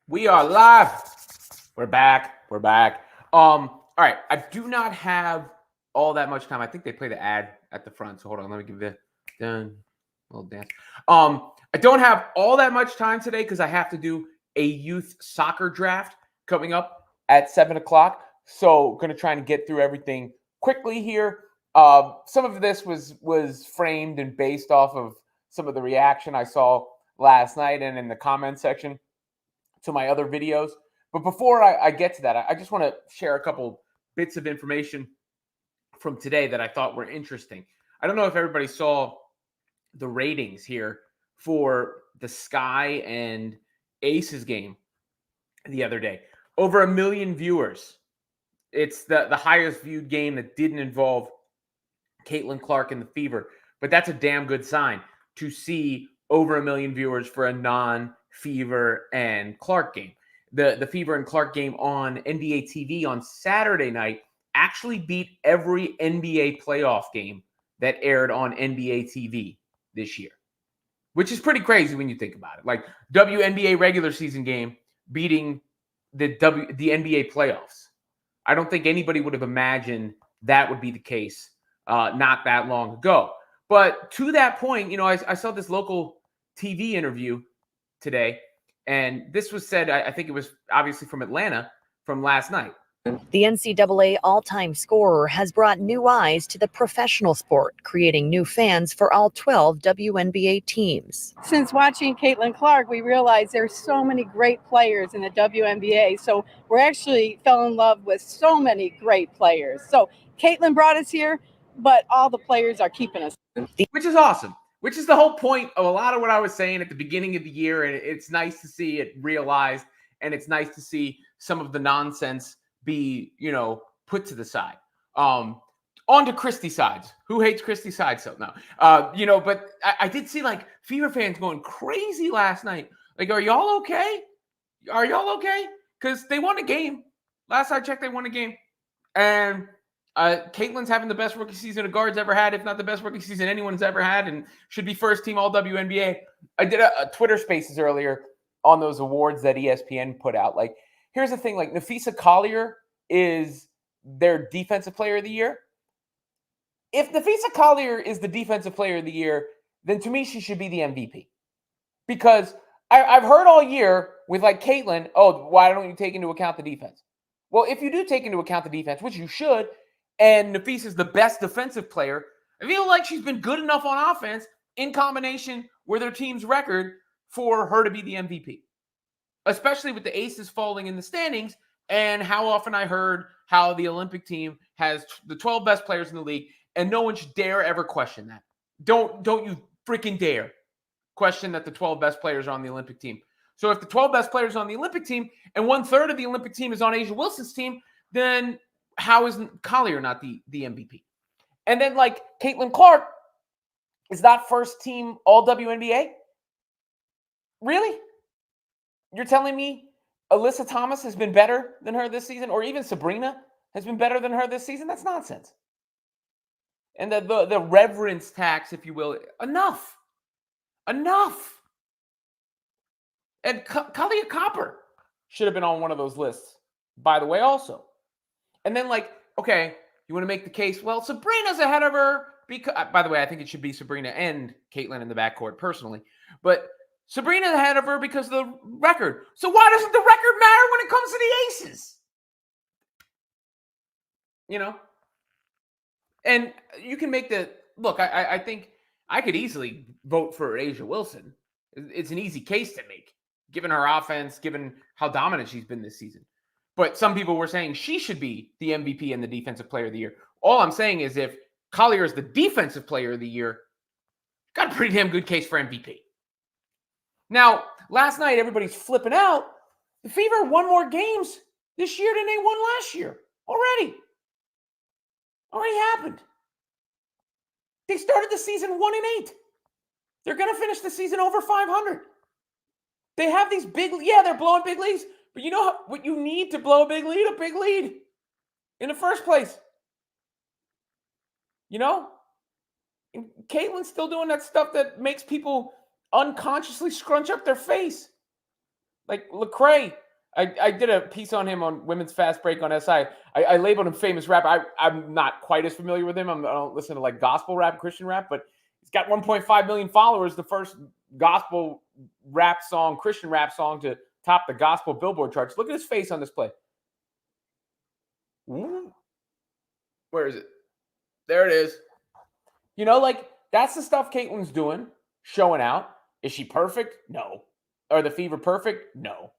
We are live. We're back. We're back. All right. I do not have all that much time. I think they play the ad at the front. So hold on. Let me give it a little dance. I don't have all that much time today because I have to do a youth soccer draft coming up at 7:00. So going to try and get through everything quickly here. Some of this was framed and based off of some of the reaction I saw last night and in the comment section to my other videos. But before I get to that, I just want to share a couple bits of information from today that I thought were interesting. I don't know if everybody saw the ratings here for the Sky and Aces game the other day. Over 1 million viewers. It's the highest viewed game that didn't involve Caitlin Clark and the Fever. But that's a damn good sign to see over 1 million viewers for a non-Fever and Clark game. The Fever and Clark game on NBA TV on Saturday night actually beat every NBA playoff game that aired on NBA TV this year, which is pretty crazy when you think about it. Like WNBA regular season game beating the NBA playoffs. I don't think anybody would have imagined that would be the case not that long ago. But to that point, I saw this local TV interview today, and this was said, I think it was obviously from Atlanta from last night. The NCAA all-time scorer has brought new eyes to the professional sport, creating new fans for all 12 WNBA teams. Since watching Caitlin Clark, we realized there's so many great players in the WNBA. So we're actually fell in love with so many great players. So Caitlin brought us here, but all the players are keeping us. Which is awesome. Which is the whole point of a lot of what I was saying at the beginning of the year. And it's nice to see it realized, and it's nice to see some of the nonsense be, put to the side. On to Christy sides. Who hates Christy sides? So no, but I did see like Fever fans going crazy last night. Like, are y'all okay? Are y'all okay? Because they won a game. Last I checked, they won a game. And Caitlin's having the best rookie season a guard's ever had, if not the best rookie season anyone's ever had, and should be first team all WNBA. I did a Twitter Spaces earlier on those awards that ESPN put out. Like, here's the thing, like Napheesa Collier is their defensive player of the year. If Napheesa Collier is the defensive player of the year, then to me, she should be the MVP. Because I've heard all year with like Caitlin, oh, why don't you take into account the defense? Well, if you do take into account the defense, which you should, and Napheesa is the best defensive player, I feel like she's been good enough on offense in combination with her team's record for her to be the MVP. Especially with the Aces falling in the standings, and how often I heard how the Olympic team has the 12 best players in the league, and no one should dare ever question that. Don't you freaking dare question that the 12 best players are on the Olympic team. So if the 12 best players are on the Olympic team and 1/3 of the Olympic team is on A'ja Wilson's team, then how is Collier not the MVP? And then like Caitlin Clark is not first team all WNBA? Really? You're telling me Alyssa Thomas has been better than her this season, or even Sabrina has been better than her this season? That's nonsense. And the reverence tax, if you will, enough. And Kalia Copper should have been on one of those lists, by the way, also. And then, like, okay, you want to make the case, well, Sabrina's ahead of her. Because, by the way, I think it should be Sabrina and Caitlin in the backcourt, personally. But Sabrina's ahead of her because of the record. So why doesn't the record matter when it comes to the Aces? And you can make the look. I think I could easily vote for A'ja Wilson. It's an easy case to make, given her offense, given how dominant she's been this season. But some people were saying she should be the MVP and the defensive player of the year. All I'm saying is if Collier is the defensive player of the year, got a pretty damn good case for MVP. Now, last night, everybody's flipping out. The Fever won more games this year than they won last year already. Already happened. They started the season 1-8. They're going to finish the season over 500. They have these they're blowing big leads. But you know what you need to blow a big lead? A big lead in the first place. And Caitlin's still doing that stuff that makes people unconsciously scrunch up their face. Like Lecrae, I did a piece on him on Women's Fast Break on SI. I labeled him famous rapper. I'm not quite as familiar with him. I don't listen to like gospel rap, Christian rap, but he's got 1.5 million followers. The first gospel rap song, Christian rap song to top the gospel Billboard charts. Look at his face on this play. Ooh. Where is it? There it is. You know, like that's the stuff Caitlin's doing, showing out. Is she perfect? No. Are the Fever perfect? No.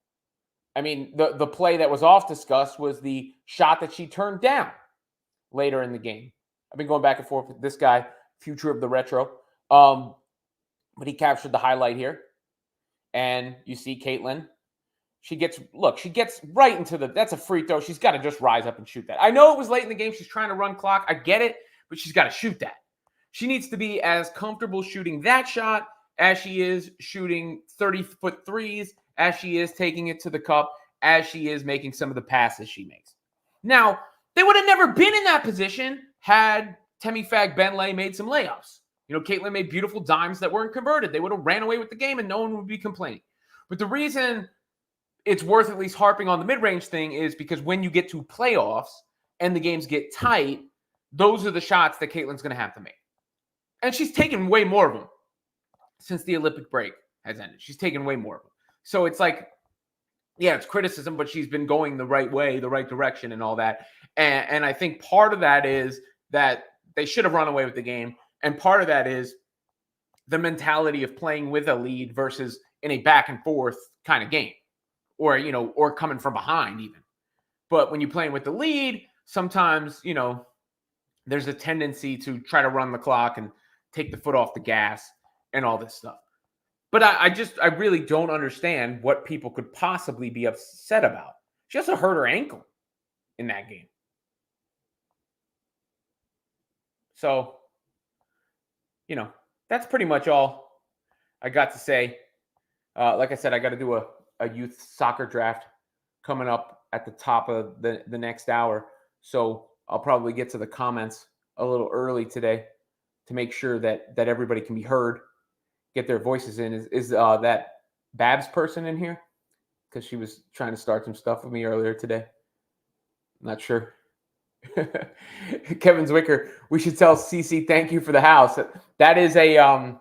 I mean, the play that was off discussed was the shot that she turned down later in the game. I've been going back and forth with this guy, future of the retro. But he captured the highlight here. And you see Caitlin. She gets right into that's a free throw. She's got to just rise up and shoot that. I know it was late in the game. She's trying to run clock. I get it, but she's got to shoot that. She needs to be as comfortable shooting that shot as she is shooting 30-foot threes, as she is taking it to the cup, as she is making some of the passes she makes. Now, they would have never been in that position had Temi Fag-Benlay made some layups. You know, Caitlin made beautiful dimes that weren't converted. They would have ran away with the game and no one would be complaining. But the reason it's worth at least harping on the mid-range thing is because when you get to playoffs and the games get tight, those are the shots that Caitlin's going to have to make. And she's taken way more of them since the Olympic break has ended. She's taken way more of them. So it's like, yeah, it's criticism, but she's been going the right way, the right direction and all that. And I think part of that is that they should have run away with the game. And part of that is the mentality of playing with a lead versus in a back and forth kind of game or, you know, or coming from behind even. But when you're playing with the lead, sometimes, you know, there's a tendency to try to run the clock and take the foot off the gas and all this stuff. But I really don't understand what people could possibly be upset about. She also hurt her ankle in that game. So, you know, that's pretty much all I got to say. Like I said, I got to do a youth soccer draft coming up at the top of the next hour. So I'll probably get to the comments a little early today to make sure that everybody can be heard, get their voices in. Is that Babs person in here? Because she was trying to start some stuff with me earlier today. I'm not sure. Kevin Zwicker, we should tell CC thank you for the house. That is a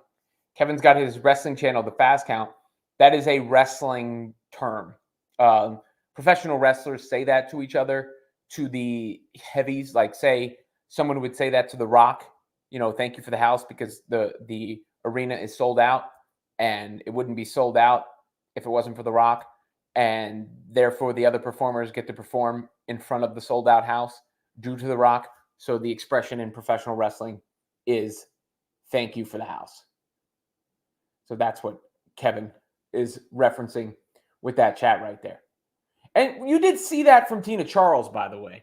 Kevin's got his wrestling channel, the Fast Count. That is a wrestling term. Professional wrestlers say that to each other, to the heavies. Like, say someone would say that to The Rock, you know, thank you for the house, because the arena is sold out, and it wouldn't be sold out if it wasn't for The Rock, and therefore the other performers get to perform in front of the sold out house due to The Rock. So the expression in professional wrestling is thank you for the house. So that's what Kevin is referencing with that chat right there. And you did see that from Tina Charles, by the way.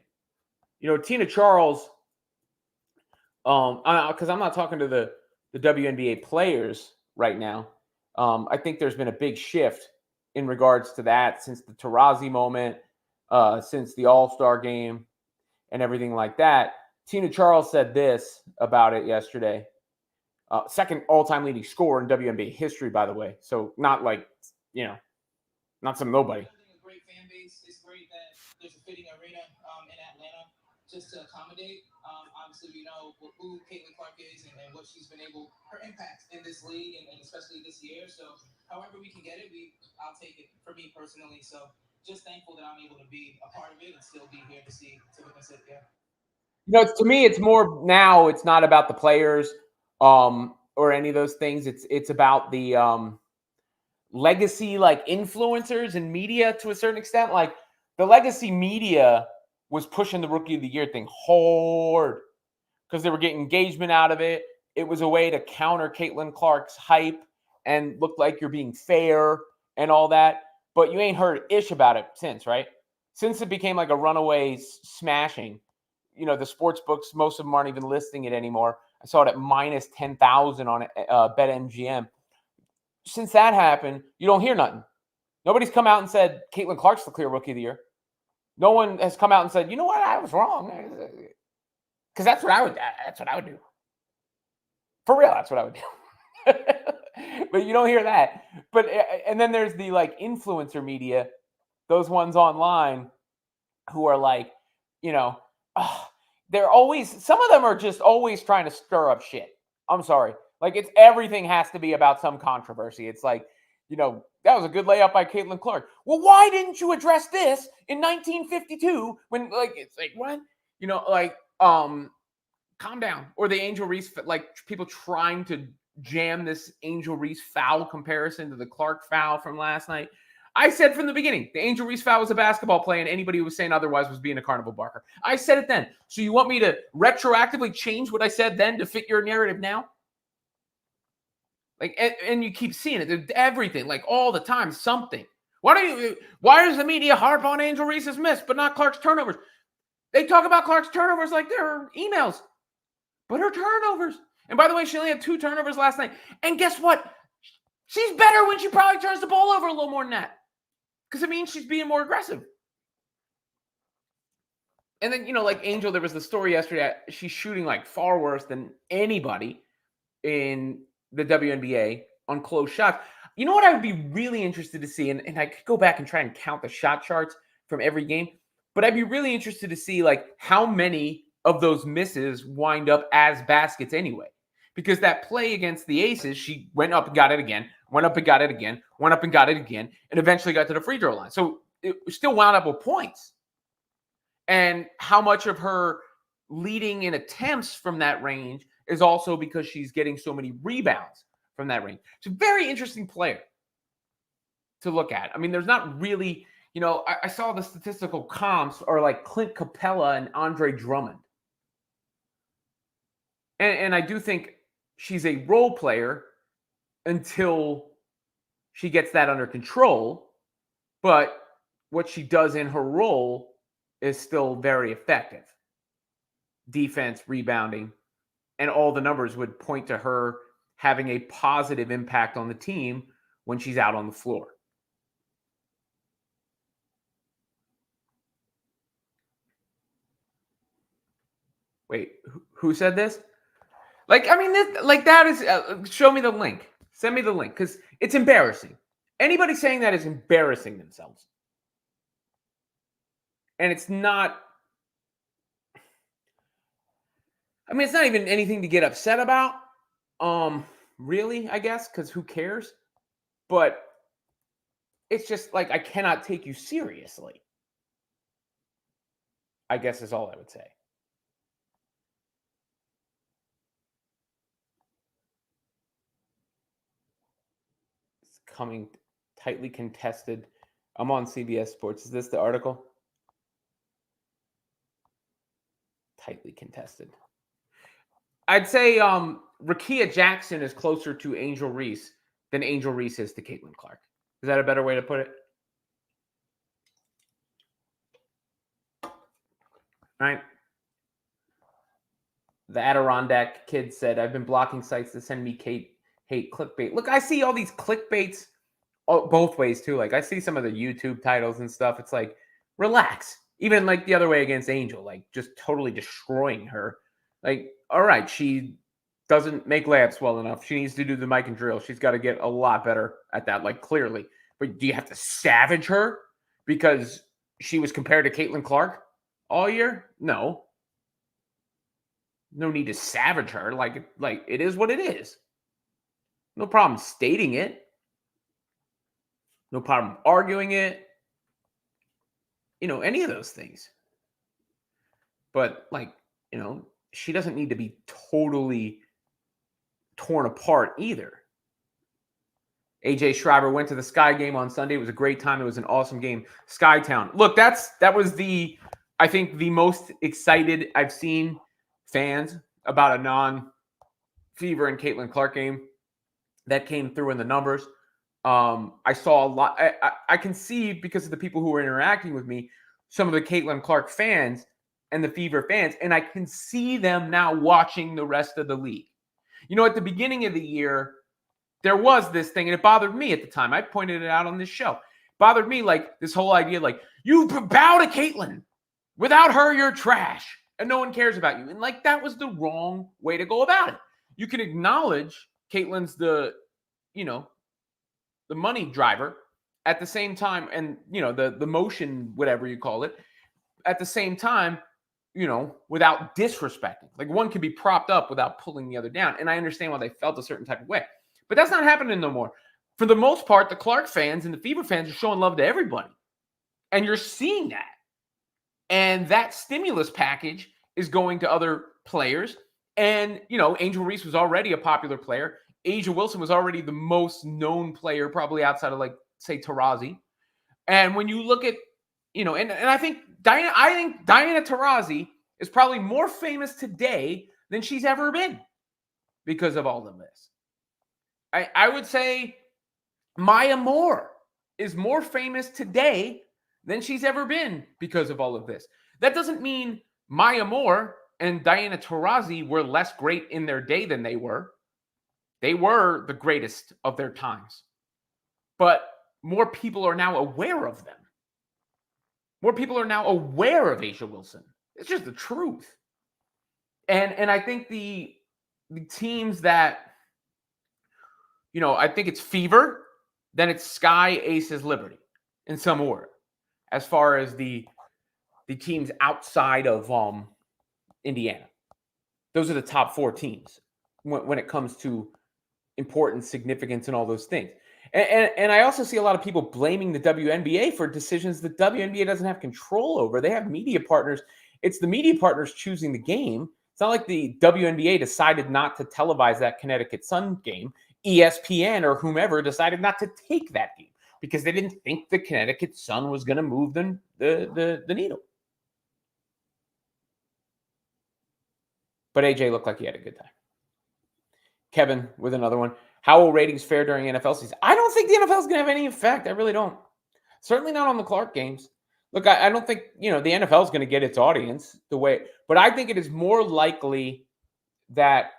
You know, Tina Charles, because I'm not talking to the WNBA players right now. I think there's been a big shift in regards to that since the Taurasi moment, since the All-Star game and everything like that. Tina Charles said this about it yesterday. Second all-time leading scorer in WNBA history, by the way. So not like, you know, not some nobody. A great fan base. It's great that there's a fitting arena in Atlanta just to accommodate. Obviously, we know who Caitlin Clark is and what she's been able, her impact in this league and especially this year. So however we can get it, I'll take it for me personally. So just thankful that I'm able to be a part of it and still be here to witness it. Yeah. You know, to me, it's more now. It's not about the players or any of those things. It's about the legacy, like influencers and media to a certain extent. Like the legacy media was pushing the Rookie of the Year thing hard because they were getting engagement out of it. It was a way to counter Caitlin Clark's hype and look like you're being fair and all that. But you ain't heard ish about it since, right? Since it became like a runaway smashing. You know, the sports books, most of them aren't even listing it anymore. I saw it at minus 10,000 on BetMGM. Since that happened, you don't hear nothing. Nobody's come out and said Caitlin Clark's the clear Rookie of the Year. No one has come out and said, you know what, I was wrong. Because that's what I would do. For real, that's what I would do. But you don't hear that. But and then there's the like influencer media, those ones online who are like, they're always, some of them are just always trying to stir up shit. I'm sorry. Like it's everything has to be about some controversy. It's like, that was a good layup by Caitlin Clark. Well, why didn't you address this in 1952 when it's like, what? Calm down. Or the Angel Reese, like people trying to jam this Angel Reese foul comparison to the Clark foul from last night. I said from the beginning, the Angel Reese foul was a basketball play, and anybody who was saying otherwise was being a carnival barker. I said it then. So you want me to retroactively change what I said then to fit your narrative now? Like, and you keep seeing it. Everything, like all the time, something. Why does the media harp on Angel Reese's miss, but not Clark's turnovers? They talk about Clark's turnovers like they're emails, but her turnovers. And by the way, she only had 2 turnovers last night. And guess what? She's better when she probably turns the ball over a little more than that. Because it means she's being more aggressive. And then, like Angel, there was the story yesterday. She's shooting like far worse than anybody in the WNBA on close shots. You know what I would be really interested to see? And I could go back and try and count the shot charts from every game. But I'd be really interested to see like how many of those misses wind up as baskets anyway. Because that play against the Aces, she went up and got it again, went up and got it again, went up and got it again, and eventually got to the free throw line. So it still wound up with points. And how much of her leading in attempts from that range is also because she's getting so many rebounds from that range. It's a very interesting player to look at. I mean, there's not really, I saw the statistical comps are like Clint Capella and Andre Drummond. And I do think she's a role player until she gets that under control. But what she does in her role is still very effective. Defense, rebounding, and all the numbers would point to her having a positive impact on the team when she's out on the floor. Wait, who said this? That is, show me the link. Send me the link, because it's embarrassing. Anybody saying that is embarrassing themselves. And it's not, it's not even anything to get upset about. Really, I guess, because who cares? But it's just like, I cannot take you seriously, I guess is all I would say. Coming tightly contested. I'm on CBS Sports. Is this the article? Tightly contested. I'd say Rakia Jackson is closer to Angel Reese than Angel Reese is to Caitlin Clark. Is that a better way to put it? Right. The Adirondack kid said, I've been blocking sites that send me hate clickbait. Look, I see all these clickbaits both ways too. Like I see some of the YouTube titles and stuff. It's like, relax. Even like the other way against Angel, like just totally destroying her. Like, all right, she doesn't make layups well enough. She needs to do the mic and drill. She's got to get a lot better at that, like clearly. But do you have to savage her because she was compared to Caitlin Clark all year? No. No need to savage her. Like it is what it is. No problem stating it. No problem arguing it. Any of those things. But she doesn't need to be totally torn apart either. AJ Schreiber went to the Sky game on Sunday. It was a great time. It was an awesome game. Skytown. Look, that was I think the most excited I've seen fans about a non-Fever and Caitlin Clark game. That came through in the numbers. I saw a lot. I can see, because of the people who were interacting with me, some of the Caitlin Clark fans and the Fever fans, and I can see them now watching the rest of the league. At the beginning of the year, there was this thing, and it bothered me at the time. I pointed it out on this show. It bothered me, like this whole idea, like, you bow to Caitlin. Without her, you're trash, and no one cares about you. And like that was the wrong way to go about it. You can acknowledge Caitlin's the the money driver at the same time, and the motion, whatever you call it, at the same time, without disrespecting. Like, one could be propped up without pulling the other down. And I understand why they felt a certain type of way. But that's not happening no more. For the most part, the Clark fans and the Fever fans are showing love to everybody. And you're seeing that. And that stimulus package is going to other players. And, Angel Reese was already a popular player. Asia Wilson was already the most known player, probably outside of, like, say, Taurasi. And when you look at, and I think Diana Taurasi is probably more famous today than she's ever been because of all of this. I would say Maya Moore is more famous today than she's ever been because of all of this. That doesn't mean Maya Moore and Diana Taurasi were less great in their day than they were. They were the greatest of their times. But more people are now aware of them. More people are now aware of Asia Wilson. It's just the truth. And I think the teams that, I think it's Fever, then it's Sky, Aces, Liberty in some order. As far as the teams outside of Indiana. Those are the top 4 teams when it comes to importance, significance, and all those things. And I also see a lot of people blaming the WNBA for decisions the WNBA doesn't have control over. They have media partners. It's the media partners choosing the game. It's not like the WNBA decided not to televise that Connecticut Sun game. ESPN or whomever decided not to take that game because they didn't think the Connecticut Sun was going to move the needle. But AJ looked like he had a good time. Kevin with another one. How will ratings fare during NFL season? I don't think the NFL is going to have any effect. I really don't. Certainly not on the Clark games. Look, I don't think, the NFL is going to get its audience the way, but I think it is more likely that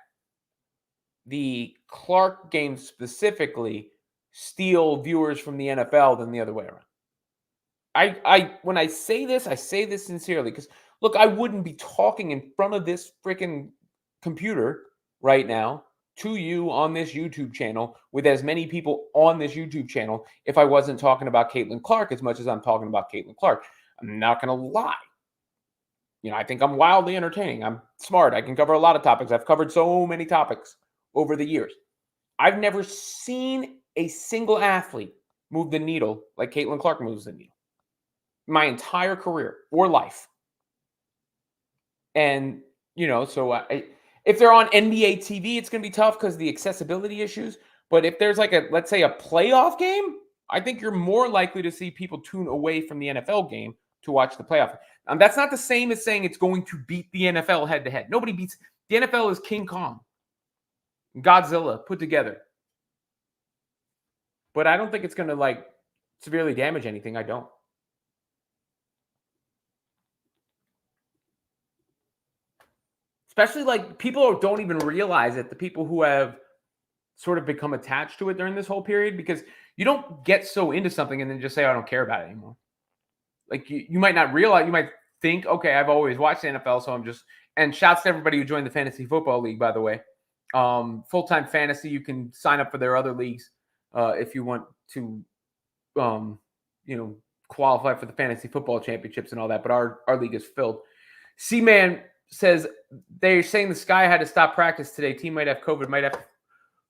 the Clark games specifically steal viewers from the NFL than the other way around. When I say this sincerely because, look, I wouldn't be talking in front of this freaking computer right now to you on this YouTube channel with as many people on this YouTube channel if I wasn't talking about Caitlin Clark as much as I'm talking about Caitlin Clark. I'm not going to lie. I think I'm wildly entertaining. I'm smart. I can cover a lot of topics. I've covered so many topics over the years. I've never seen a single athlete move the needle like Caitlin Clark moves the needle. My entire career or life. And, so if they're on NBA TV, it's going to be tough because of the accessibility issues. But if there's let's say a playoff game, I think you're more likely to see people tune away from the NFL game to watch the playoff. That's not the same as saying it's going to beat the NFL head to head. Nobody beats. The NFL is King Kong, Godzilla put together. But I don't think it's going to severely damage anything. I don't. Especially people don't even realize it. The people who have sort of become attached to it during this whole period, because you don't get so into something and then just say, I don't care about it anymore. You might not realize, you might think, okay, I've always watched the NFL, so I'm just, and shouts to everybody who joined the Fantasy Football League, by the way. Full-time fantasy, you can sign up for their other leagues if you want to, qualify for the Fantasy Football Championships and all that, but our league is filled. C-Man says they're saying the Sky had to stop practice today. Team might have COVID, might have to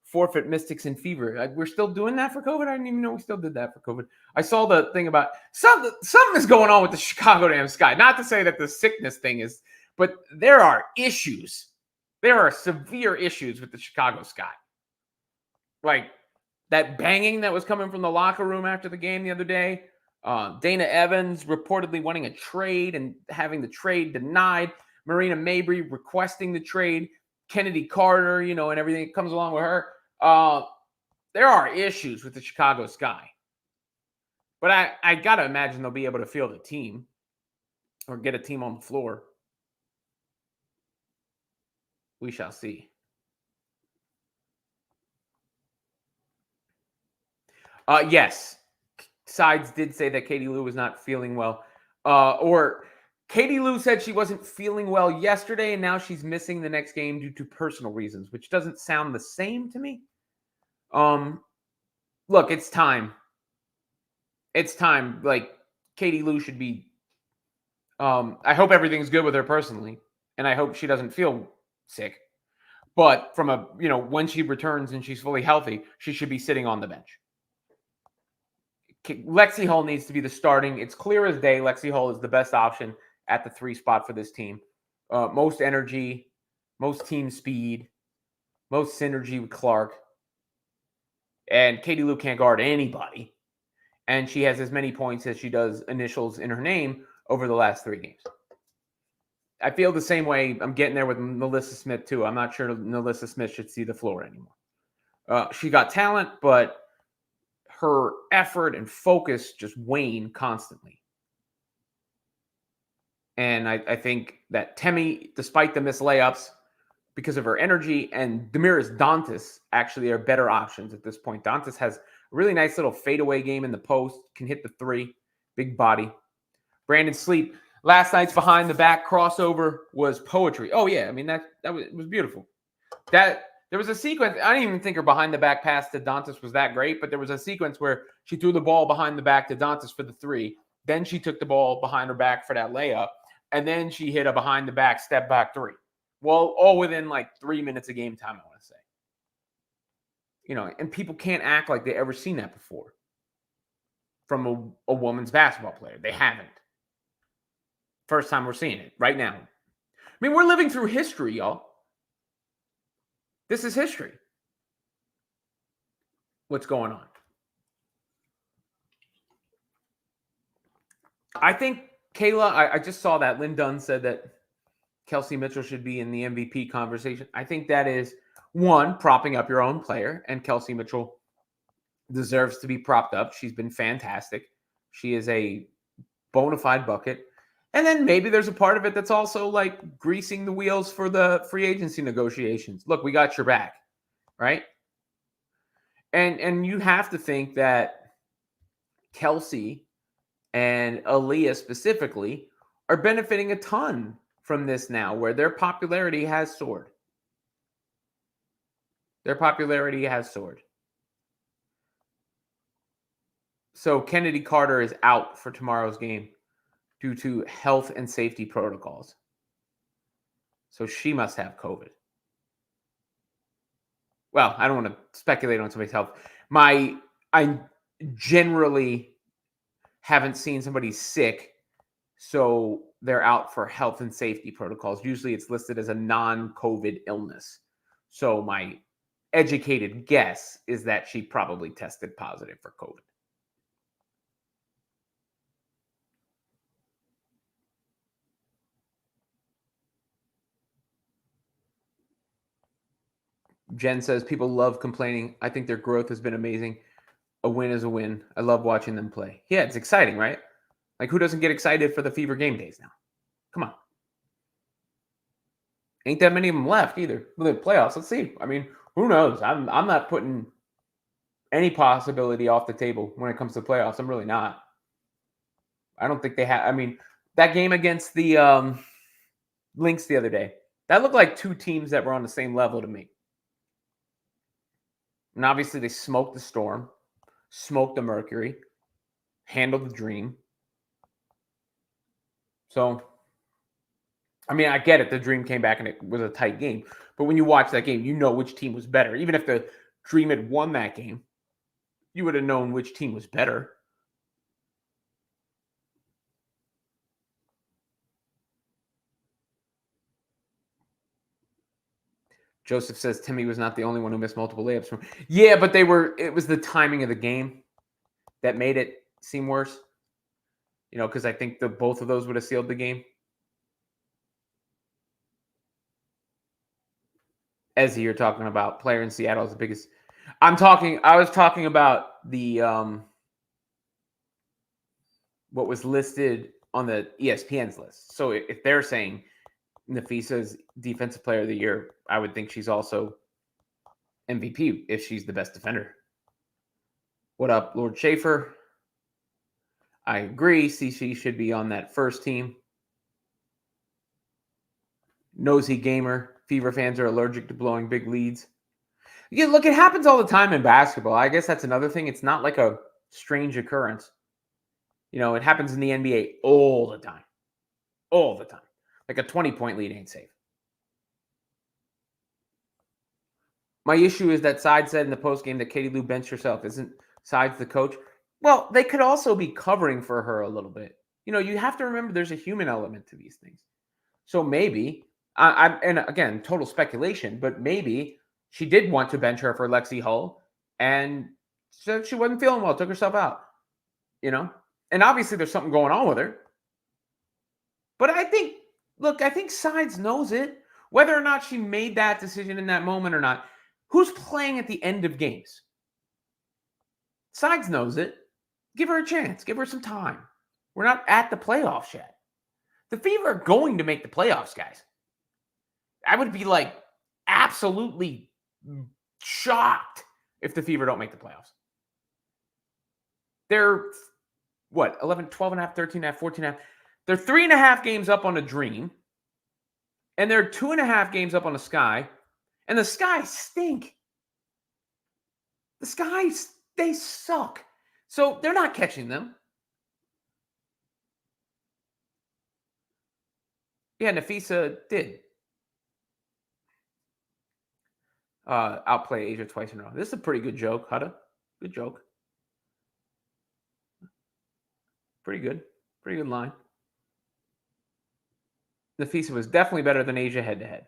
forfeit Mystics and Fever. We're still doing that for COVID? I didn't even know we still did that for COVID. I saw the thing about something is going on with the Chicago damn Sky. Not to say that the sickness thing is, but there are issues. There are severe issues with the Chicago Sky. Like that banging that was coming from the locker room after the game the other day. Dana Evans reportedly wanting a trade and having the trade denied. Marina Mabry requesting the trade. Kennedy Carter, and everything that comes along with her. There are issues with the Chicago Sky. But I got to imagine they'll be able to field a team or get a team on the floor. We shall see. Yes. Sides did say that Katie Lou was not feeling well. Or Katie Lou said she wasn't feeling well yesterday, and now she's missing the next game due to personal reasons, which doesn't sound the same to me. look, it's time. It's time. Like, Katie Lou should be. I hope everything's good with her personally, and I hope she doesn't feel sick. But from a, when she returns and she's fully healthy, she should be sitting on the bench. Lexi Hull needs to be the starting. It's clear as day. Lexi Hull is the best option at the 3 spot for this team. Most energy, most team speed, most synergy with Clark. And Katie Lou can't guard anybody. And she has as many points as she does initials in her name over the last 3 games. I feel the same way. I'm getting there with Melissa Smith, too. I'm not sure Melissa Smith should see the floor anymore. She got talent, but her effort and focus just wane constantly. And I think that Temi, despite the missed layups, because of her energy, and Damiris Dantas actually are better options at this point. Dantas has a really nice little fadeaway game in the post, can hit the 3, big body. Brandon Sleep, last night's behind the back crossover was poetry. Oh yeah, I mean that was beautiful. There was a sequence. I didn't even think her behind the back pass to Dantas was that great, but there was a sequence where she threw the ball behind the back to Dantas for the 3. Then she took the ball behind her back for that layup, and then she hit a behind the back step back 3. Well, all within like 3 minutes of game time, I want to say. And people can't act like they ever seen that before from a woman's basketball player. They haven't. First time we're seeing it right now. I mean, we're living through history, y'all. This is history. What's going on? I think, Kayla, I just saw that Lynn Dunn said that Kelsey Mitchell should be in the MVP conversation. I think that is, one, propping up your own player, and Kelsey Mitchell deserves to be propped up. She's been fantastic. She is a bona fide bucket. And then maybe there's a part of it that's also like greasing the wheels for the free agency negotiations. Look, we got your back, right? And you have to think that Kelsey and Aaliyah specifically are benefiting a ton from this now, where their popularity has soared. So Kennedy Carter is out for tomorrow's game due to health and safety protocols. So she must have COVID. Well, I don't want to speculate on somebody's health. I generally haven't seen somebody sick, so they're out for health and safety protocols. Usually it's listed as a non-COVID illness. So my educated guess is that she probably tested positive for COVID. Jen says, people love complaining. I think their growth has been amazing. A win is a win. I love watching them play. Yeah, it's exciting, right? Like, who doesn't get excited for the Fever game days now? Come on. Ain't that many of them left either. The playoffs, let's see. I mean, who knows? I'm not putting any possibility off the table when it comes to playoffs. I'm really not. I don't think they have. I mean, that game against the Lynx the other day, that looked like 2 teams that were on the same level to me. And obviously they smoked the Storm, smoked the Mercury, handled the Dream. So, I mean, I get it. The Dream came back and it was a tight game. But when you watch that game, you know which team was better. Even if the Dream had won that game, you would have known which team was better. Joseph says Timmy was not the only one who missed multiple layups from. Yeah, but it was the timing of the game that made it seem worse. Because I think both of those would have sealed the game. Ezzy, you're talking about player in Seattle is the biggest. I was talking about the what was listed on the ESPN's list. So if they're saying Nafisa's defensive player of the year, I would think she's also MVP if she's the best defender. What up, Lord Schaefer? I agree. CC should be on that first team. Nosy Gamer. Fever fans are allergic to blowing big leads. Yeah, look, it happens all the time in basketball. I guess that's another thing. It's not like a strange occurrence. It happens in the NBA all the time. All the time. Like a 20-point lead ain't safe. My issue is that Sides said in the postgame that Katie Lou benched herself. Isn't Sides the coach? Well, they could also be covering for her a little bit. You have to remember there's a human element to these things. So maybe, and again, total speculation, but maybe she did want to bench her for Lexi Hull, and so she wasn't feeling well, took herself out. And obviously there's something going on with her. But I think Sides knows it. Whether or not she made that decision in that moment or not, who's playing at the end of games? Sides knows it. Give her a chance. Give her some time. We're not at the playoffs yet. The Fever are going to make the playoffs, guys. I would be absolutely shocked if the Fever don't make the playoffs. They're, 11, 12 and a half, 13 and a half, 14 and a half. They're 3.5 games up on a Dream. And they're 2.5 games up on a Sky. And the Sky stink. The Skies, they suck. So they're not catching them. Yeah, Nafisa did outplay Asia twice in a row. This is a pretty good joke, Hutta. Good joke. Pretty good. Pretty good line. Nafisa was definitely better than Asia head-to-head.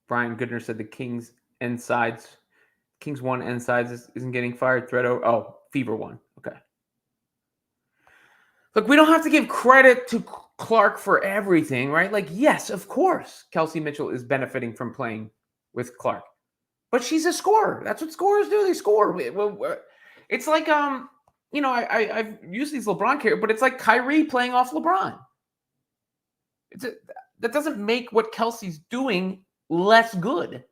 Brian Goodner said the Kings end sides. Kings won end sides isn't getting fired. Thread over. Oh, Fever won. Okay. Look, we don't have to give credit to Clark for everything, right? Yes, of course, Kelsey Mitchell is benefiting from playing with Clark. But she's a scorer. That's what scorers do. They score. It's like, I've used these LeBron characters, but it's like Kyrie playing off LeBron. That doesn't make what Kelsey's doing less good.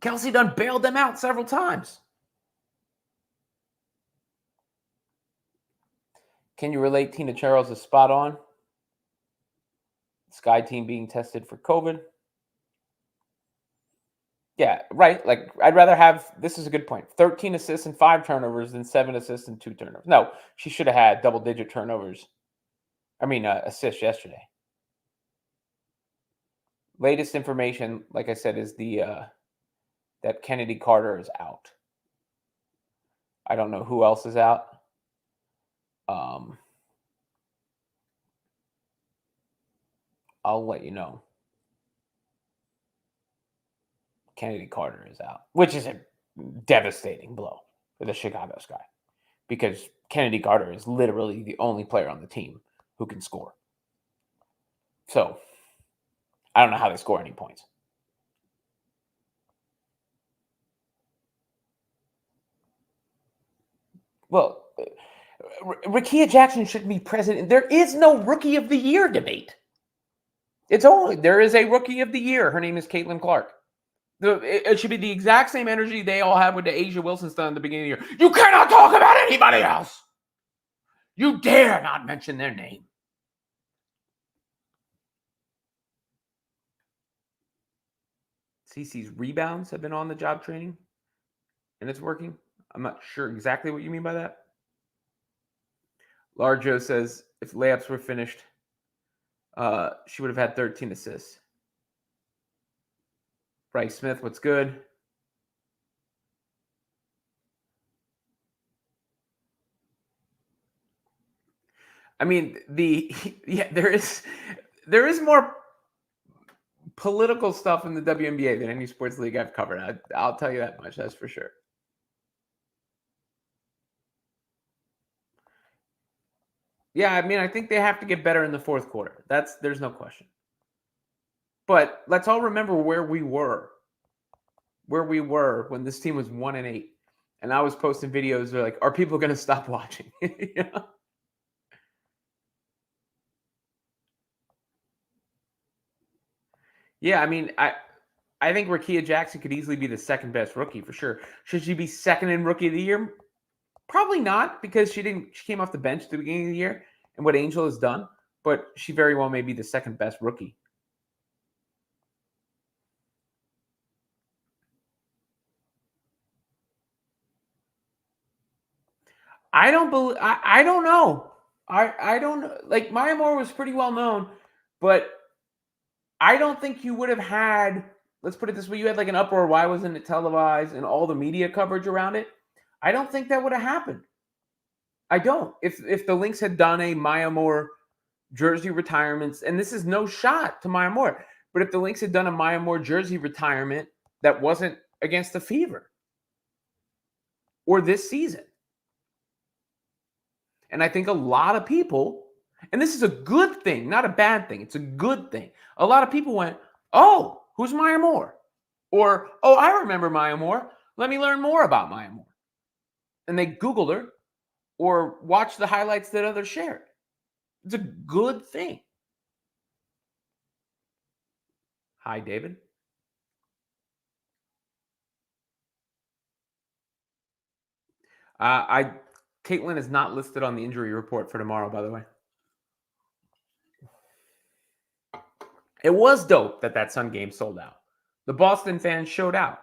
Kelsey done bailed them out several times. Can you relate Tina Charles is spot on? Sky team being tested for COVID. Yeah, right. I'd rather have, this is a good point, 13 assists and 5 turnovers than 7 assists and 2 turnovers. No, she should have had double-digit turnovers. Assists yesterday. Latest information, like I said, is that Kennedy Carter is out. I don't know who else is out. I'll let you know. Kennedy Carter is out, which is a devastating blow for the Chicago Sky because Kennedy Carter is literally the only player on the team who can score. So I don't know how they score any points. Well, Rickea Jackson should be president. There is no Rookie of the Year debate. There is a Rookie of the Year. Her name is Caitlin Clark. It should be the exact same energy they all had with the Asia Wilson stuff in the beginning of the year. You cannot talk about anybody else. You dare not mention their name. CeCe's rebounds have been on the job training, and it's working. I'm not sure exactly what you mean by that. Larjo says if layups were finished, she would have had 13 assists. Bryce Smith, what's good? There is more political stuff in the WNBA than any sports league I've covered. I'll tell you that much. That's for sure. Yeah, I think they have to get better in the fourth quarter. There's no question. But let's all remember where we were when this team was 1-8, and I was posting videos. They're like, "Are people going to stop watching?" Yeah, I think Rickea Jackson could easily be the second best rookie for sure. Should she be second in Rookie of the Year? Probably not, because she came off the bench at the beginning of the year. and what Angel has done, but she very well may be the second best rookie. I don't know. I don't know. Like, Maya Moore was pretty well known, but I don't think you would have had, let's put it this way, you had like an uproar. Why wasn't it televised and all the media coverage around it? I don't think that would have happened. I don't. If the Lynx had done a Maya Moore jersey retirements, and this is no shot to Maya Moore, but if the Lynx had done a Maya Moore jersey retirement that wasn't against the Fever or this season, and I think a lot of people, and this is a good thing, not a bad thing, it's a good thing. A lot of people went, oh, who's Maya Moore? Or, oh, I remember Maya Moore. Let me learn more about Maya Moore. And they Googled her or watched the highlights that others shared. It's a good thing. Hi, David. Caitlin is not listed on the injury report for tomorrow, by the way. It was dope that Sun game sold out. The Boston fans showed out.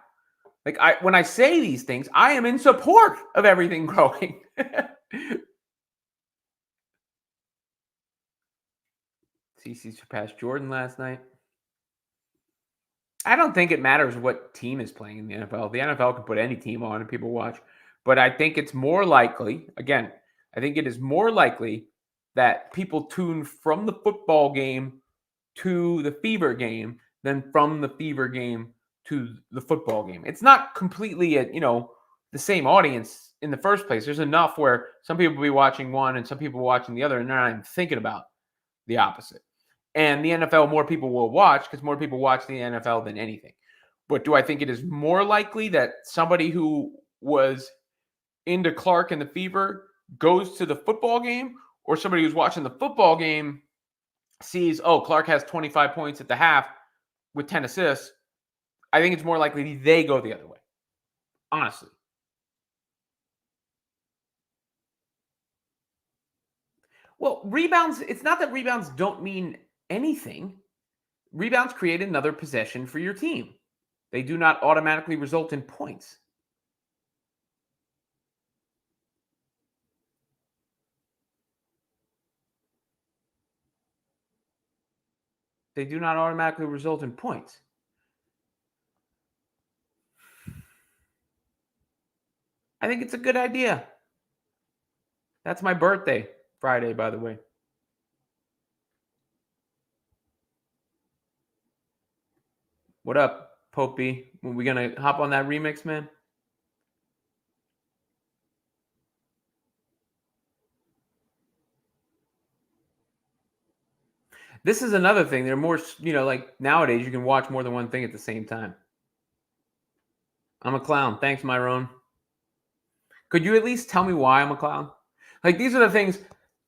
Like, when I say these things, I am in support of everything growing. CC surpassed Jordan last night. I don't think it matters what team is playing in the NFL. The NFL can put any team on and people watch. But I think it's more likely, again, I think it is more likely that people tune from the football game to the Fever game than from the Fever game to the football game. It's not completely the same audience in the first place. There's enough where some people will be watching one and some people watching the other, and they're not even thinking about the opposite. And the NFL, more people will watch because more people watch the NFL than anything. But do I think it is more likely that somebody who was into Clark and the Fever goes to the football game, or somebody who's watching the football game sees, oh, Clark has 25 points at the half with 10 assists? I think it's more likely they go the other way, honestly. Well, rebounds, it's not that rebounds don't mean anything. Rebounds create another possession for your team. They do not automatically result in points. They do not automatically result in points. I think it's a good idea. That's my birthday, Friday, by the way. What up, Popey? Are we going to hop on that remix, man? This is another thing. They're more, like nowadays you can watch more than one thing at the same time. I'm a clown. Thanks, Myron. Could you at least tell me why I'm a clown? Like, these are the things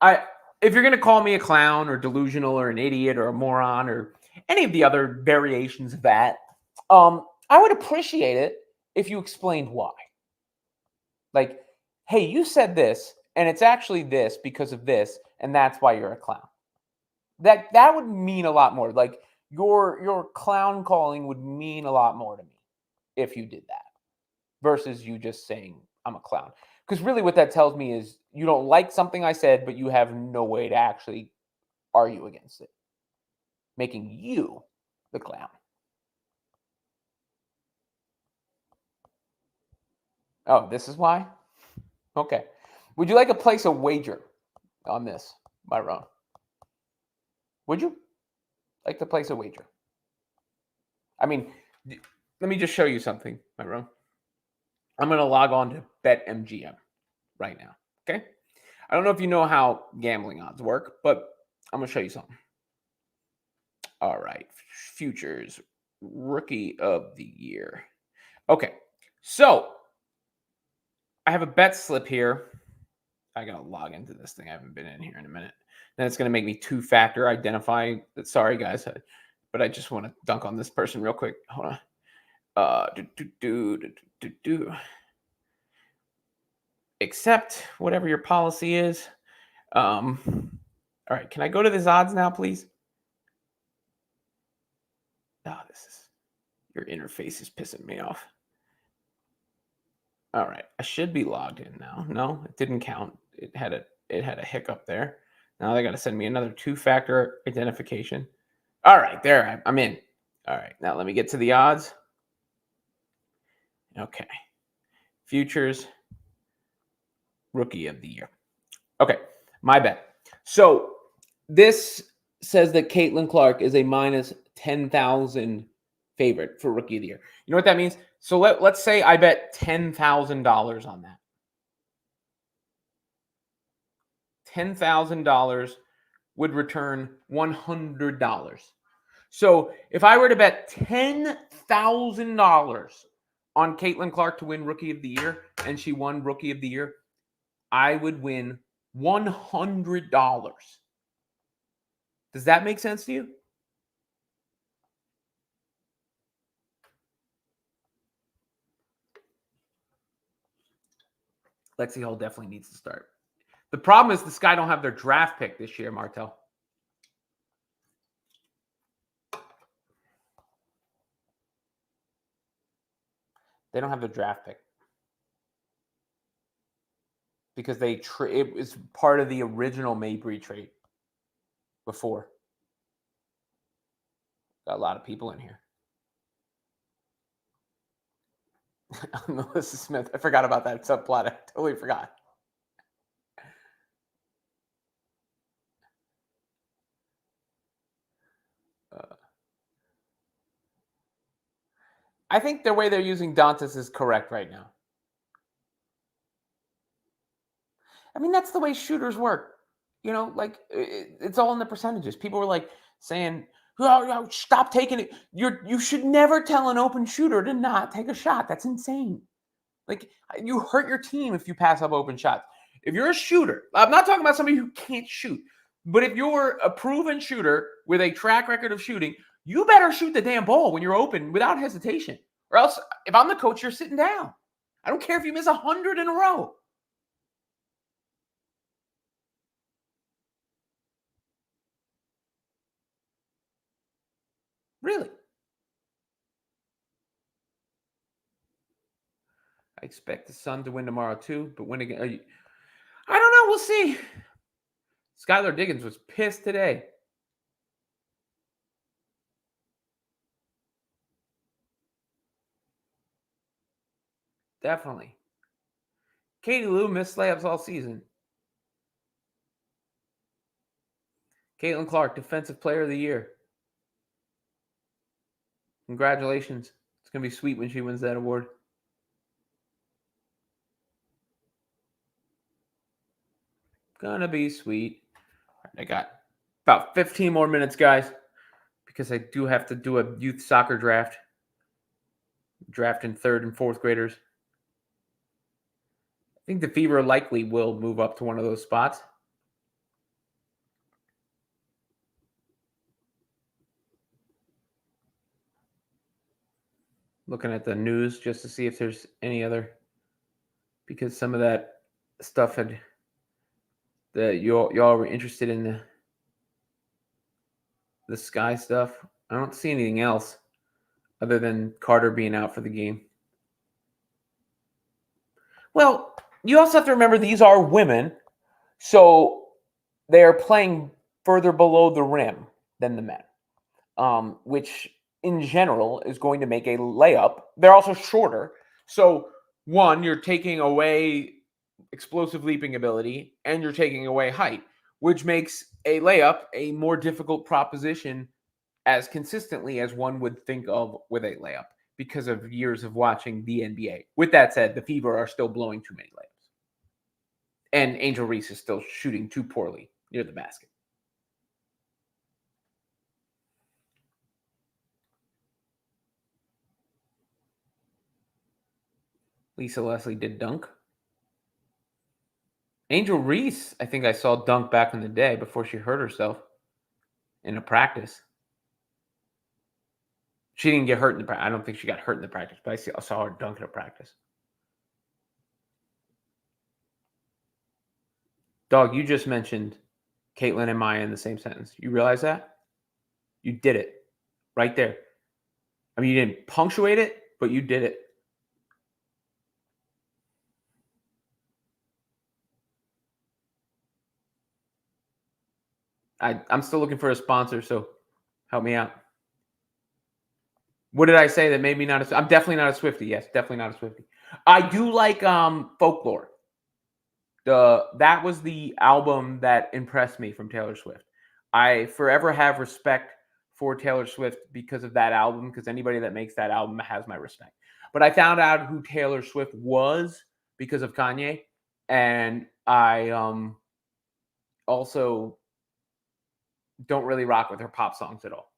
if you're going to call me a clown or delusional or an idiot or a moron or any of the other variations of that, I would appreciate it if you explained why. Like, hey, you said this, and it's actually this because of this, and that's why you're a clown. That would mean a lot more. Like, your clown calling would mean a lot more to me if you did that versus you just saying I'm a clown. Because really what that tells me is you don't like something I said, but you have no way to actually argue against it, making you the clown. Oh, this is why? Okay. Would you like to place a wager on this, Myron? Would you like to place a wager? I mean, let me just show you something, Myron. I'm going to log on to BetMGM right now, okay? I don't know if you know how gambling odds work, but I'm going to show you something. All right. Futures Rookie of the Year. Okay. So I have a bet slip here. I got to log into this thing. I haven't been in here in a minute. Then it's going to make me two-factor identify. Sorry, guys, but I just want to dunk on this person real quick. Hold on. Accept whatever your policy is. All right, can I go to these odds now, please? Oh, your interface is pissing me off. All right, I should be logged in now. No, it didn't count. It had a hiccup there. Now they got to send me another 2-factor identification. All right, there I'm in. All right, now let me get to the odds. Okay, futures, rookie of the year. Okay, my bet. So this says that Caitlin Clark is a minus 10,000 favorite for rookie of the year. You know what that means? So let's say I bet $10,000 on that. $10,000 would return $100. So if I were to bet $10,000 on Caitlin Clark to win rookie of the year, and she won rookie of the year, I would win $100. Does that make sense to you? Lexi Hall definitely needs to start. The problem is the Sky don't have their draft pick this year, Martel. They don't have their draft pick because it was part of the original Mabry trade before. Got a lot of people in here. Melissa Smith. I forgot about that subplot. I totally forgot. I think the way they're using Dantas is correct right now. I mean, that's the way shooters work. You know, like it's all in the percentages. People were like saying, oh, stop taking it. You should never tell an open shooter to not take a shot. That's insane. Like, you hurt your team if you pass up open shots. If you're a shooter, I'm not talking about somebody who can't shoot, but if you're a proven shooter with a track record of shooting, you better shoot the damn ball when you're open without hesitation. Or else, if I'm the coach, you're sitting down. I don't care if you miss 100 in a row. Really? I expect the Sun to win tomorrow too, but win again. I don't know. We'll see. Skylar Diggins was pissed today. Definitely. Katie Lou missed layups all season. Caitlin Clark, Defensive Player of the Year. Congratulations. It's going to be sweet when she wins that award. Gonna be sweet. I got about 15 more minutes, guys, because I do have to do a youth soccer draft. Drafting 3rd and 4th graders. I think the Fever likely will move up to one of those spots. Looking at the news just to see if there's any other, because some of that stuff that y'all were interested in the Sky stuff. I don't see anything else other than Carter being out for the game. Well, you also have to remember these are women, so they are playing further below the rim than the men, which in general is going to make a layup. They're also shorter. So, one, you're taking away explosive leaping ability and you're taking away height, which makes a layup a more difficult proposition as consistently as one would think of with a layup because of years of watching the NBA. With that said, the Fever are still blowing too many layups. And Angel Reese is still shooting too poorly near the basket. Lisa Leslie did dunk. Angel Reese, I think I saw dunk back in the day before she hurt herself in a practice. She didn't get hurt in the practice. I don't think she got hurt in the practice, but I saw her dunk in a practice. Dog, you just mentioned Caitlin and Maya in the same sentence. You realize that? You did it right there. I mean, you didn't punctuate it, but you did it. I'm still looking for a sponsor, so help me out. What did I say that made me not I'm definitely not a Swiftie. Yes, definitely not a Swiftie. I do like Folklore. That was the album that impressed me from Taylor Swift. I forever have respect for Taylor Swift because of that album, because anybody that makes that album has my respect. But I found out who Taylor Swift was because of Kanye, and I also don't really rock with her pop songs at all.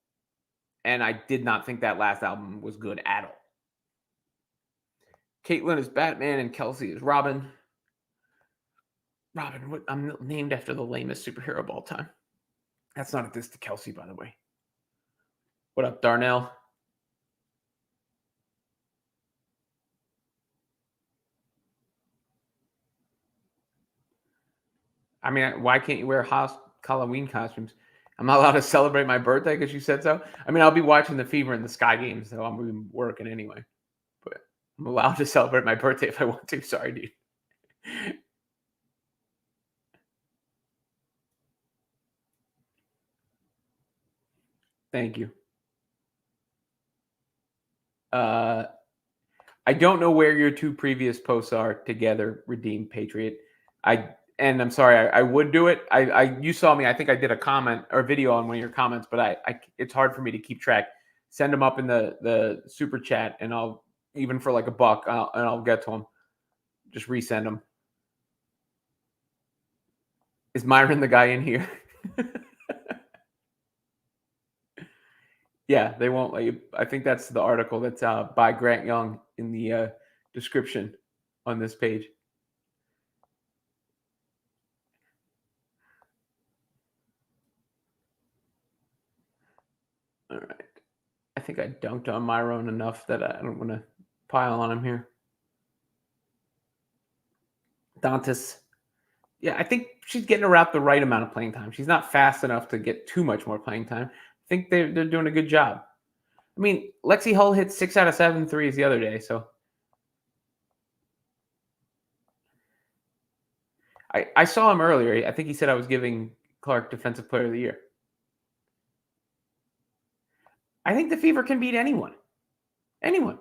And I did not think that last album was good at all. Caitlyn is Batman and Kelsey is Robin. Robin, I'm named after the lamest superhero of all time. That's not a diss to Kelsey, by the way. What up, Darnell? I mean, why can't you wear Halloween costumes? I'm not allowed to celebrate my birthday because you said so. I mean, I'll be watching the Fever and the Sky games, so I'm going to be working anyway. But I'm allowed to celebrate my birthday if I want to. Sorry, dude. Thank you. I don't know where your two previous posts are together, Redeemed Patriot. And I'm sorry, I would do it. You saw me. I think I did a comment or video on one of your comments, but it's hard for me to keep track. Send them up in the super chat, and I'll, even for like $1, and I'll get to them. Just resend them. Is Myron the guy in here? Yeah, they won't let you. I think that's the article that's by Grant Young in the description on this page. All right. I think I dunked on Myron enough that I don't want to pile on him here. Dantas. Yeah, I think she's getting around the right amount of playing time. She's not fast enough to get too much more playing time. I think they're doing a good job. I mean, Lexi Hull hit 6 out of 7 threes the other day, so I saw him earlier. I think he said I was giving Clark Defensive Player of the Year. I think the Fever can beat anyone. Anyone.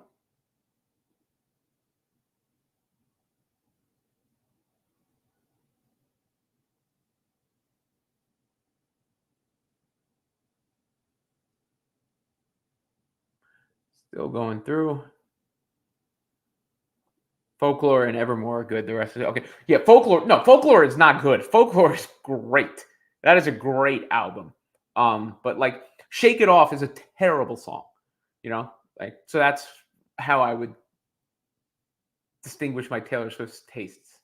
Still going through. Folklore and Evermore are good. The rest of it, okay. Yeah, Folklore is not good. Folklore is great. That is a great album. But like Shake It Off is a terrible song. You know? Like, so that's how I would distinguish my Taylor Swift tastes.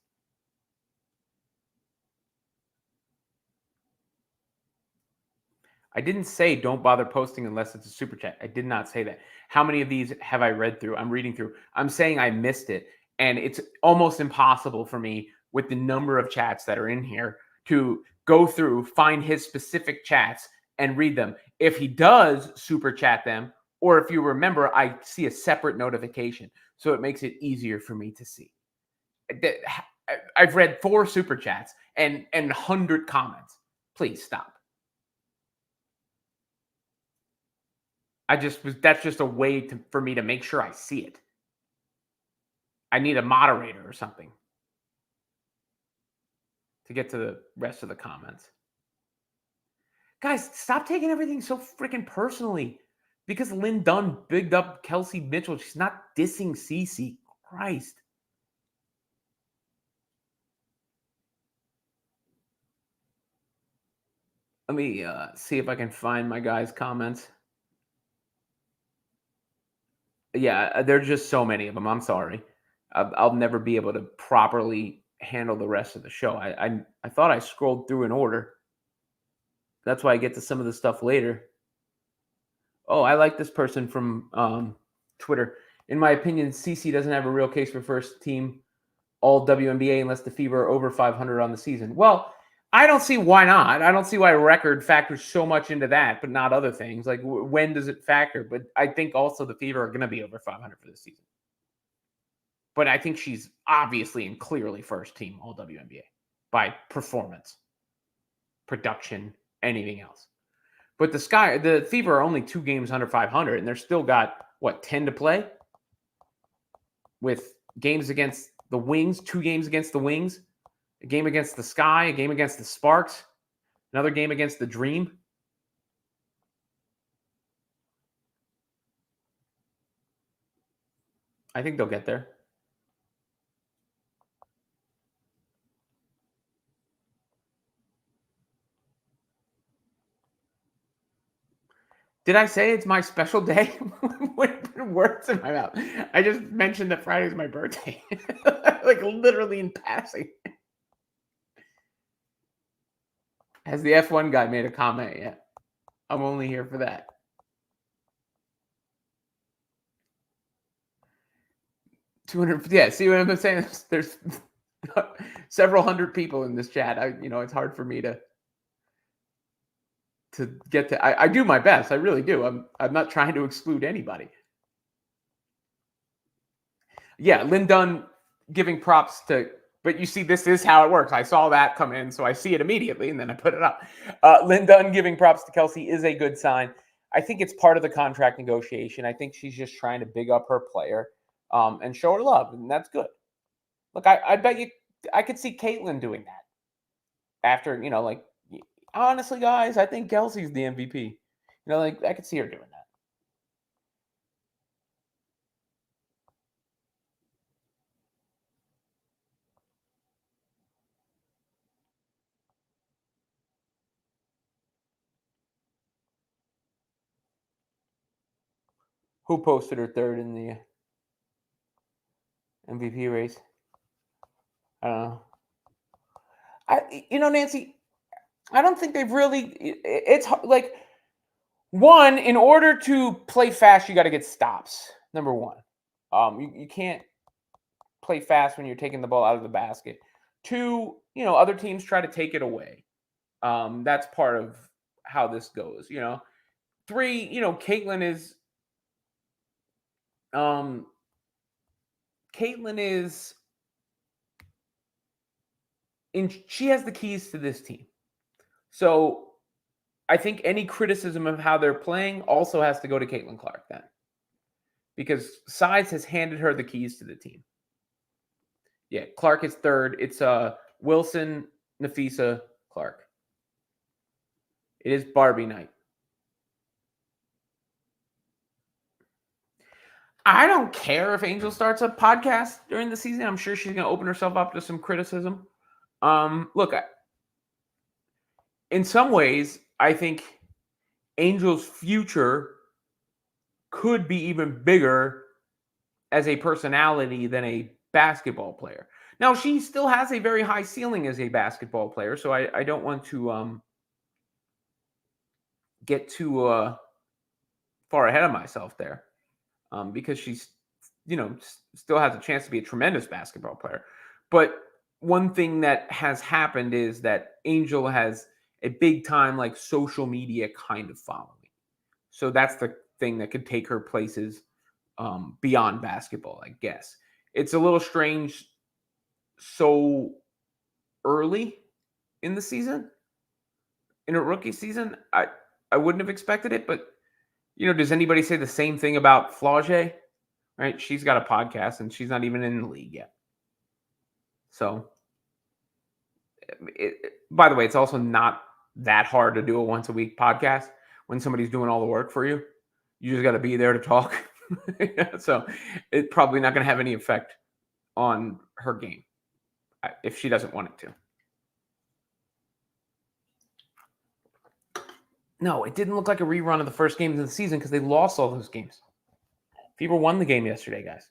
I didn't say don't bother posting unless it's a super chat. I did not say that. How many of these have I read through? I'm reading through. I'm saying I missed it. And it's almost impossible for me with the number of chats that are in here to go through, find his specific chats and read them. If he does super chat them, or if you remember, I see a separate notification. So it makes it easier for me to see. I've read 4 super chats and 100 comments. Please stop. That's just a way for me to make sure I see it. I need a moderator or something to get to the rest of the comments. Guys, stop taking everything so freaking personally. Because Lynn Dunn bigged up Kelsey Mitchell. She's not dissing Cece. Christ. Let me see if I can find my guys' comments. Yeah, there's just so many of them. I'm sorry. I'll never be able to properly handle the rest of the show. I thought I scrolled through in order. That's why I get to some of the stuff later. Oh, I like this person from Twitter. In my opinion, CC doesn't have a real case for first team all WNBA unless the Fever are over 500 on the season. Well, I don't see why not. I don't see why record factors so much into that, but not other things. Like, when does it factor? But I think also the Fever are going to be over 500 for this season. But I think she's obviously and clearly first team All WNBA by performance, production, anything else. But the Fever are only 2 games under 500, and they're still got, 10 to play? With games against the Wings, 2 games against the Wings, a game against the Sky, a game against the Sparks, another game against the Dream. I think they'll get there. Did I say it's my special day? What words in my mouth? I just mentioned that Friday's my birthday. Like, literally in passing. Has the F1 guy made a comment yet? I'm only here for that. Yeah, see what I'm saying? There's several hundred people in this chat. It's hard for me to get to. I do my best. I really do. I'm not trying to exclude anybody. Yeah, Lynn Dunn giving props to, but you see, this is how it works. I saw that come in, so I see it immediately, and then I put it up. Lynn Dunn giving props to Kelsey is a good sign. I think it's part of the contract negotiation. I think she's just trying to big up her player and show her love, and that's good. Look, I bet you I could see Caitlin doing that after, honestly, guys, I think Kelsey's the MVP. I could see her doing that. Who posted her third in the MVP race? I don't know. Nancy, I don't think they've really. It's like, one, in order to play fast, you got to get stops. Number one, you can't play fast when you're taking the ball out of the basket. Two, other teams try to take it away. That's part of how this goes. Three, Caitlin is. She has the keys to this team. So I think any criticism of how they're playing also has to go to Caitlin Clark then. Because Sides has handed her the keys to the team. Yeah, Clark is third. It's Wilson, Nafisa, Clark. It is Barbie night. I don't care if Angel starts a podcast during the season. I'm sure she's going to open herself up to some criticism. Look, in some ways, I think Angel's future could be even bigger as a personality than a basketball player. Now, she still has a very high ceiling as a basketball player, so I don't want to get too far ahead of myself there, because she's, still has a chance to be a tremendous basketball player. But one thing that has happened is that Angel has a big time, like, social media kind of following. So that's the thing that could take her places beyond basketball, I guess. It's a little strange so early in the season, in a rookie season. I wouldn't have expected it, but, does anybody say the same thing about Flaugier? Right? She's got a podcast, and she's not even in the league yet. So, by the way, it's also not that hard to do a once-a-week podcast when somebody's doing all the work for you. You just got to be there to talk. So it's probably not going to have any effect on her game if she doesn't want it to. No, it didn't look like a rerun of the first games of the season because they lost all those games. Fever won the game yesterday, guys.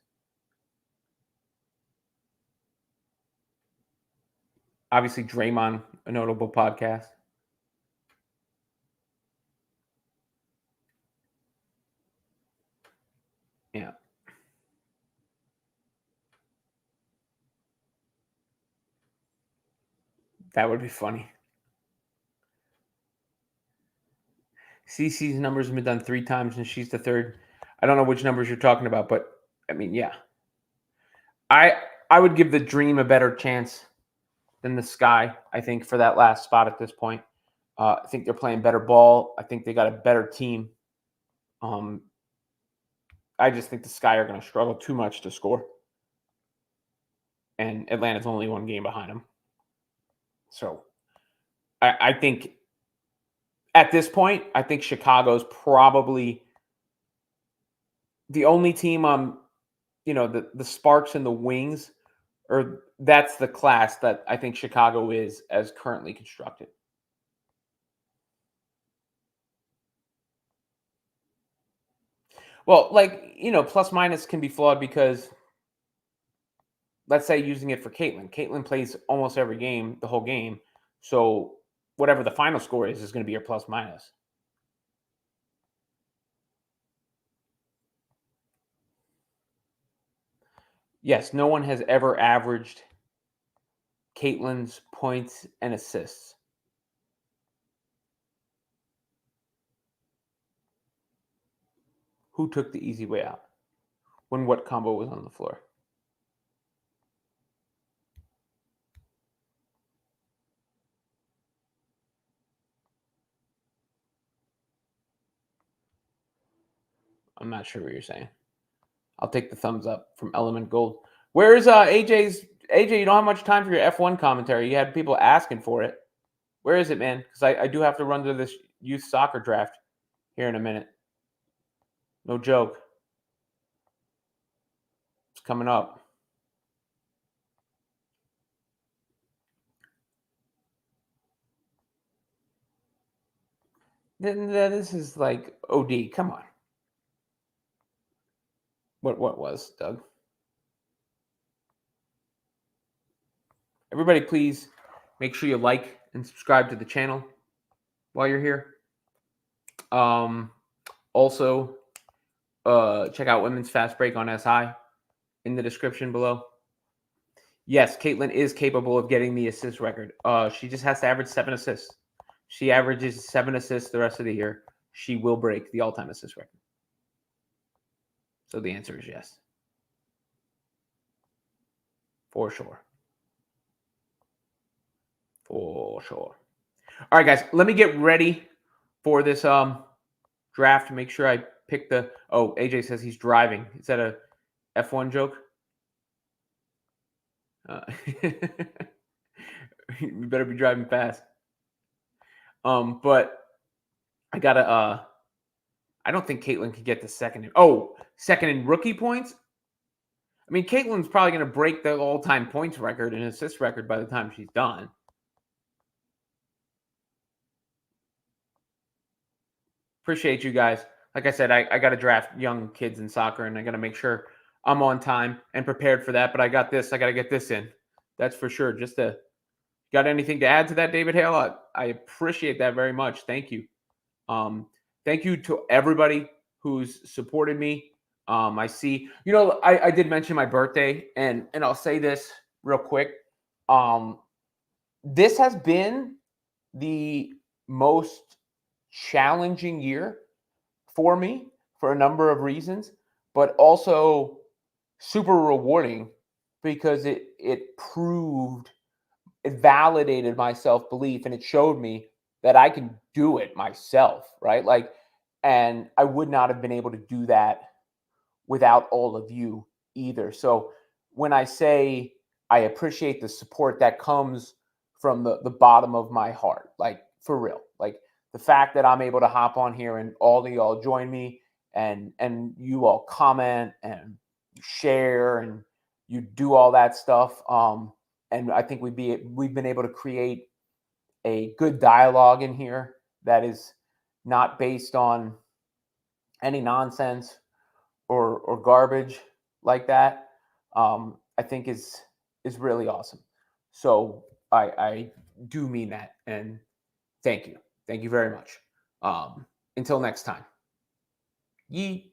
Obviously, Draymond, a notable podcast. Yeah. That would be funny. CC's numbers have been done 3 times, and she's the third. I don't know which numbers you're talking about, but I mean, yeah. I would give the Dream a better chance than the Sky, I think, for that last spot at this point. I think they're playing better ball. I think they got a better team. I just think the Sky are going to struggle too much to score. And Atlanta's only 1 game behind them. So I think at this point, I think Chicago's probably the only team the Sparks and the Wings, or that's the class that I think Chicago is as currently constructed. Well, plus minus can be flawed because, let's say, using it for Caitlin. Caitlin plays almost every game, the whole game. So whatever the final score is going to be your plus minus. Yes, no one has ever averaged Caitlin's points and assists. Who took the easy way out when what combo was on the floor? I'm not sure what you're saying. I'll take the thumbs up from Element Gold. Where's AJ's? AJ, you don't have much time for your F1 commentary. You had people asking for it. Where is it, man? Because I do have to run to this youth soccer draft here in a minute. No joke. It's coming up. Then this is like OD. Come on. What was, Doug? Everybody, please make sure you like and subscribe to the channel while you're here. Also, check out Women's Fastbreak on SI in the description below. Yes, Caitlin is capable of getting the assist record. She just has to average 7 assists. She averages 7 assists the rest of the year. She will break the all-time assist record. So the answer is yes. For sure. For sure. All right, guys, let me get ready for this draft. Make sure I pick the... Oh, AJ says he's driving. Is that a F1 joke? You better be driving fast. But I gotta... I don't think Caitlin could get the second. Second in rookie points? I mean, Caitlin's probably going to break the all-time points record and assist record by the time she's done. Appreciate you guys. Like I said, I got to draft young kids in soccer, and I got to make sure I'm on time and prepared for that. But I got this. I got to get this in. That's for sure. Got anything to add to that, David Hale? I appreciate that very much. Thank you. Thank you to everybody who's supported me. I see, I did mention my birthday, and I'll say this real quick. This has been the most challenging year for me for a number of reasons, but also super rewarding because it validated my self-belief, and it showed me that I can do it myself, right? And I would not have been able to do that without all of you either. So when I say I appreciate the support, that comes from the bottom of my heart, for real. The fact that I'm able to hop on here and all of y'all join me and you all comment and share and you do all that stuff. And I think we've been able to create a good dialogue in here that is not based on any nonsense or garbage like that. I think is really awesome. So I do mean that, and thank you very much. Until next time, yeet.